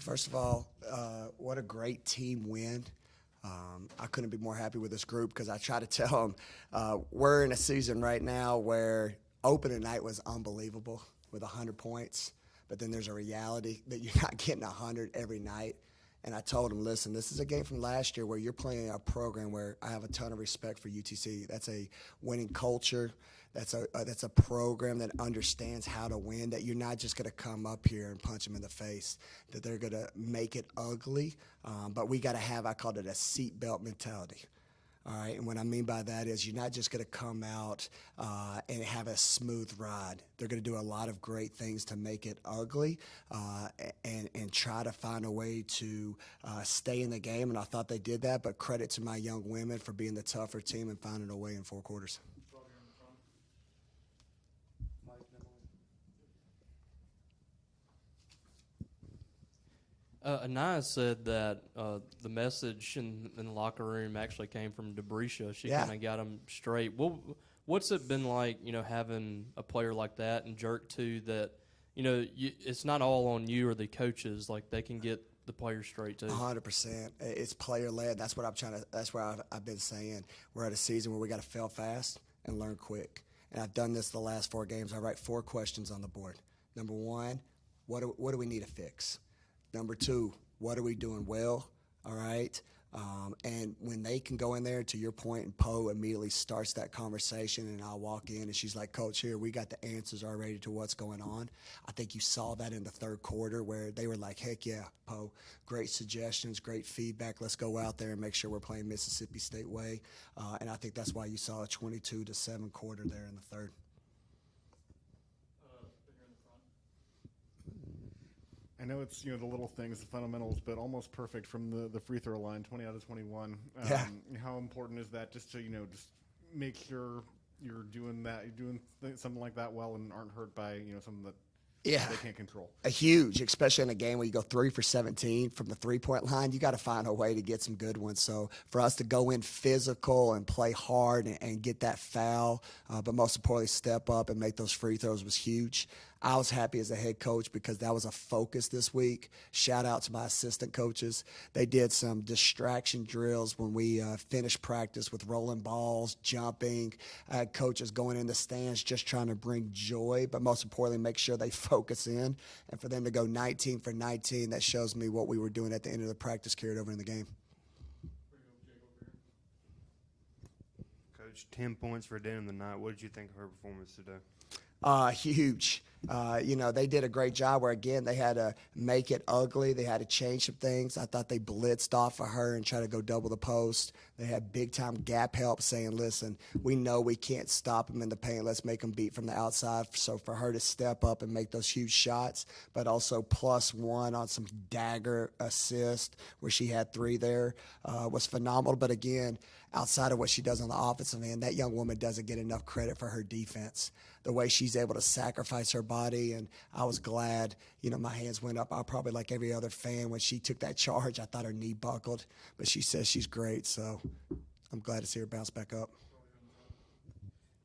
First of all, what a great team win. I couldn't be more happy with this group because I try to tell them we're in a season right now where opening night was unbelievable with 100 points, but then there's a reality that you're not getting 100 every night. And I told them, listen, this is a game from last year where you're playing a program where I have a ton of respect for UTC. That's a winning culture. That's a program that understands how to win, that you're not just going to come up here and punch them in the face, that they're going to make it ugly. But we got to have, I called it a seatbelt mentality. All right, and what I mean by that is you're not just going to come out and have a smooth ride. They're going to do a lot of great things to make it ugly and try to find a way to stay in the game, and I thought they did that, but credit to my young women for being the tougher team and finding a way in 4 quarters. Anaya said that the message in the locker room actually came from Debrisha. She kind of got them straight. What's it been like, having a player like that and Jerk too? That it's not all on you or the coaches. Like they can get the players straight too. 100%. It's player led. That's what I'm trying to. That's what I've been saying. We're at a season where we got to fail fast and learn quick. And I've done this the last 4 games. I write 4 questions on the board. Number 1, what do we need to fix? Number 2, what are we doing well? All right. And when they can go in there, to your point, and Poe immediately starts that conversation, and I'll walk in, and she's like, Coach, here, we got the answers already to what's going on. I think you saw that in the 3rd quarter where they were like, heck yeah, Poe, great suggestions, great feedback. Let's go out there and make sure we're playing Mississippi State way. And I think that's why you saw a 22-7 quarter there in the 3rd. I know it's the little things, the fundamentals, but almost perfect from the free throw line, 20 out of 21. How important is that just to just make sure you're doing something like that well and aren't hurt by something that they can't control? A huge, especially in a game where you go 3 for 17 from the 3-point line. You got to find a way to get some good ones. So for us to go in physical and play hard and get that foul, but most importantly step up and make those free throws was huge. I was happy as a head coach because that was a focus this week. Shout out to my assistant coaches. They did some distraction drills when we finished practice with rolling balls, jumping. I had coaches going in the stands just trying to bring joy, but most importantly, make sure they focus in. And for them to go 19 for 19, that shows me what we were doing at the end of the practice carried over in the game. Coach, 10 points for Denham tonight. What did you think of her performance today? Huge. They did a great job where, again, they had to make it ugly. They had to change some things. I thought they blitzed off of her and tried to go double the post. They had big-time gap help saying, listen, we know we can't stop them in the paint. Let's make them beat from the outside. So for her to step up and make those huge shots, but also +1 on some dagger assist where she had 3 there was phenomenal. But, again, outside of what she does on the offensive end, that young woman doesn't get enough credit for her defense, the way she's able to sacrifice her body. And I was glad, my hands went up. I probably, like every other fan, when she took that charge, I thought her knee buckled. But she says she's great, so I'm glad to see her bounce back up.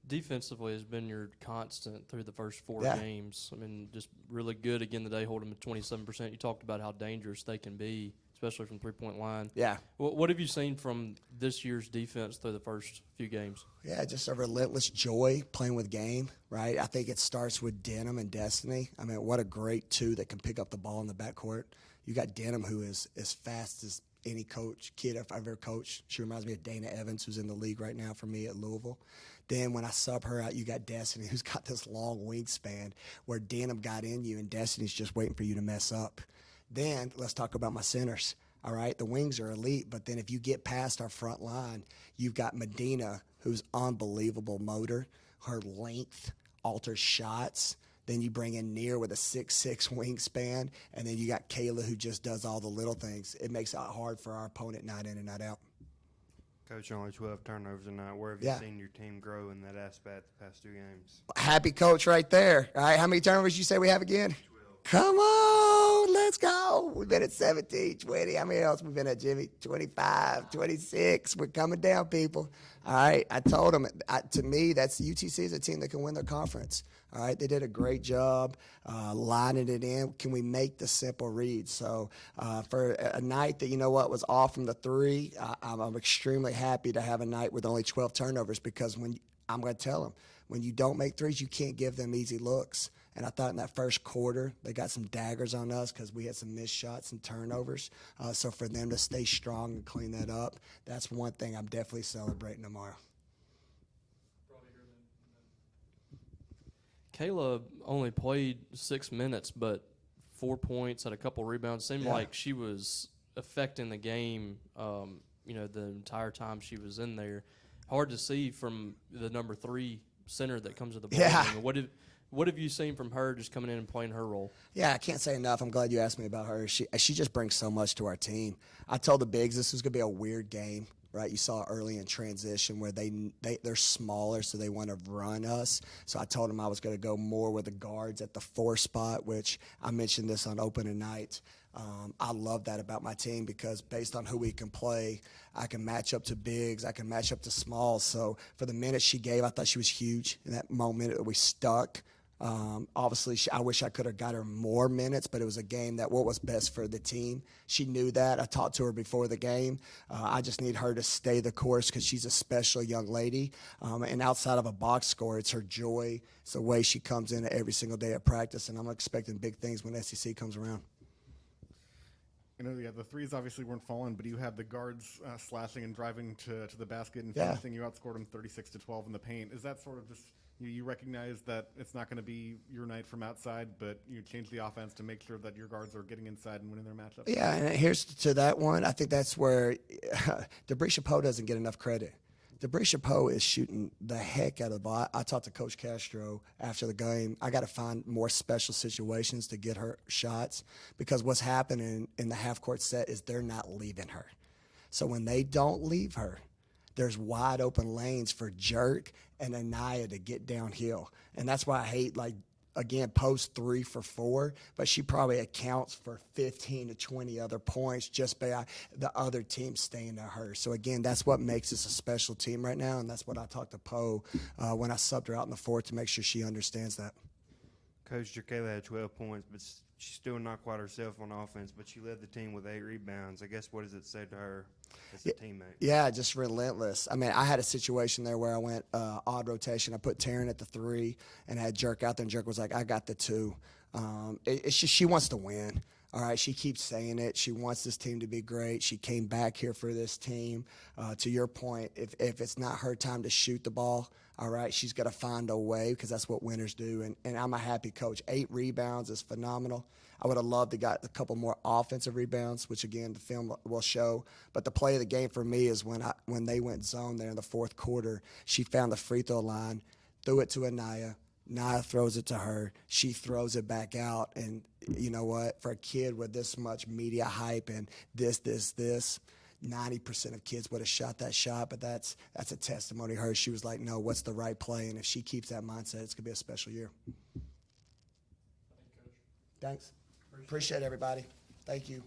Defensively has been your constant through the first 4 games. I mean, just really good again today, holding them at 27%. You talked about how dangerous they can be, especially from 3-point line. Yeah. What have you seen from this year's defense through the first few games? Yeah, just a relentless joy playing with game, right? I think it starts with Denham and Destiny. I mean, what a great 2 that can pick up the ball in the backcourt. You got Denham, who is as fast as any kid I've ever coached. She reminds me of Dana Evans, who's in the league right now for me at Louisville. Then when I sub her out, you got Destiny, who's got this long wingspan where Denham got in you and Destiny's just waiting for you to mess up. Then let's talk about my centers. All right, the wings are elite, but then if you get past our front line, you've got Medina, who's unbelievable motor. Her length alters shots. Then you bring in Near with a 6'6" wingspan, and then you got Kayla, who just does all the little things. It makes it hard for our opponent night in and night out. Coach, only 12 turnovers tonight. Where have you seen your team grow in that aspect the past 2 games? Happy coach right there. All right, how many turnovers you say we have again? Come on, let's go. We've been at 17, 20. How many else we've been at, Jimmy? 25, 26. We're coming down, people. All right, I told them, to me, that's UTC is a team that can win their conference. All right, they did a great job lining it in. Can we make the simple reads? So for a night that, was off from the three, I'm extremely happy to have a night with only 12 turnovers because I'm going to tell them, when you don't make threes, you can't give them easy looks. And I thought in that first quarter, they got some daggers on us because we had some missed shots and turnovers. So for them to stay strong and clean that up, that's one thing I'm definitely celebrating tomorrow. Kayla only played 6 minutes, but 4 points, had a couple rebounds. Seemed like she was affecting the game, the entire time she was in there. Hard to see from the number 3 center that comes to the ball. Yeah. What have you seen from her just coming in and playing her role? Yeah, I can't say enough. I'm glad you asked me about her. She just brings so much to our team. I told the bigs this was going to be a weird game, right? You saw early in transition where they're smaller, so they want to run us. So I told them I was going to go more with the guards at the 4 spot, which I mentioned this on opening night. I love that about my team because based on who we can play, I can match up to bigs, I can match up to smalls. So for the minutes she gave, I thought she was huge in that moment. We stuck. Obviously, I wish I could have got her more minutes, but it was a game that what was best for the team. She knew that. I talked to her before the game. I just need her to stay the course because she's a special young lady. And outside of a box score, it's her joy. It's the way she comes in every single day at practice, and I'm expecting big things when SEC comes around. The threes obviously weren't falling, but you had the guards slashing and driving to the basket and finishing. You outscored them 36-12 in the paint. Is that sort of just you recognize that it's not going to be your night from outside, but you change the offense to make sure that your guards are getting inside and winning their matchups? Yeah, and here's to that one. I think that's where Debrisha Poe doesn't get enough credit. Debrisha Poe is shooting the heck out of the ball. I talked to Coach Castro after the game. I got to find more special situations to get her shots because what's happening in the half-court set is they're not leaving her. So when they don't leave her, there's wide open lanes for Jerk and Anaya to get downhill. And that's why I hate, again, post 3 for 4, but she probably accounts for 15 to 20 other points just by the other team staying to her. So, again, that's what makes us a special team right now, and that's what I talked to Poe when I subbed her out in the 4th to make sure she understands that. Coach Jacayla had 12 points, but she's still not quite herself on offense, but she led the team with 8 rebounds. I guess what does it say to her as a teammate? Yeah, just relentless. I mean, I had a situation there where I went odd rotation. I put Taryn at the 3 and had Jerk out there, and Jerk was like, I got the 2. It's just she wants to win. All right, she keeps saying it. She wants this team to be great. She came back here for this team. To your point, if it's not her time to shoot the ball, all right, she's got to find a way because that's what winners do. And I'm a happy coach. 8 rebounds is phenomenal. I would have loved to got a couple more offensive rebounds, which, again, the film will show. But the play of the game for me is when they went zone there in the 4th quarter, she found the free throw line, threw it to Anaya. Nia throws it to her. She throws it back out. And you know what? For a kid with this much media hype and this, 90% of kids would have shot that shot, but that's a testimony to her. She was like, no, what's the right play? And if she keeps that mindset, it's going to be a special year. Thanks. Appreciate everybody. Thank you.